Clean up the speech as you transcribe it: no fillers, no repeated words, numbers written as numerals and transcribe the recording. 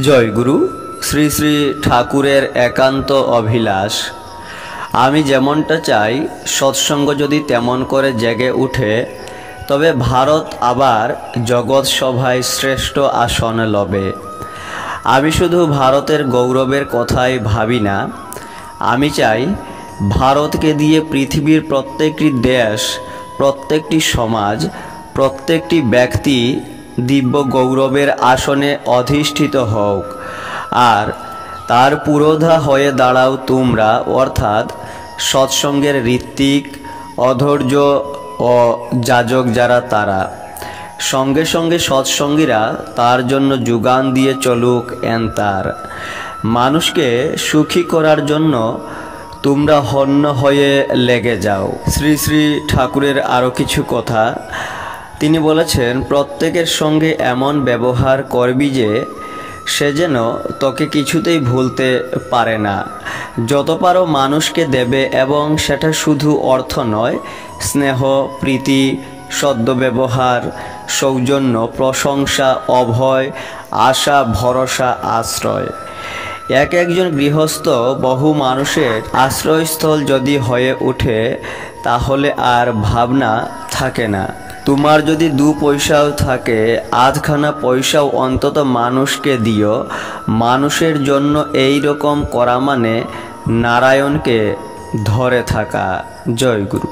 জয় গুরু। শ্রী শ্রী ঠাকুরের একান্ত অভিলাষ। আমি যেমনটা চাই সৎসঙ্গ যদি তেমন করে জেগে উঠে, তবে ভারত আবার জগৎ সভায় শ্রেষ্ঠ আসন লবে। আমি শুধু ভারতের গৌরবের কথাই ভাবি না, আমি চাই ভারতকে দিয়ে পৃথিবীর প্রত্যেকটি দেশ, প্রত্যেকটি সমাজ, প্রত্যেকটি ব্যক্তি দিব্য গৌরবের আসনে অধিষ্ঠিত হোক। আর তার পুরোধা হয়ে দাঁড়াও তোমরা, অর্থাৎ সৎসঙ্গের ঋত্বিক, অধৈর্য ও যাজক যারা তারা। সঙ্গে সঙ্গে সৎসঙ্গীরা তার জন্য যোগান দিয়ে চলুক এনতার। মানুষকে সুখী করার জন্য তোমরা হন্য হয়ে লেগে যাও। শ্রী শ্রী ঠাকুরের আরও কিছু কথা তিনি বলেছেন, প্রত্যেকের সঙ্গে এমন ব্যবহার করবি যে সে যেন তোকে কিছুতেই ভুলতে পারে না। যত পারো মানুষকে দেবে, এবং সেটা শুধু অর্থ নয়, স্নেহ, প্রীতি, সদ্ব্যবহার, সৌজন্য, প্রশংসা, অভয়, আশা, ভরসা, আশ্রয়। একজন গৃহস্থ বহু মানুষের আশ্রয়স্থল যদি হয়ে ওঠে, তাহলে আর ভাবনা থাকে না। তোমার যদি 2 পয়সাও থাকে, আধখানা পয়সাও অন্তত মানুষকে দিও। মানুষের জন্য এই রকম করা মানে নারায়ণকে ধরে থাকা। জয় গুরু।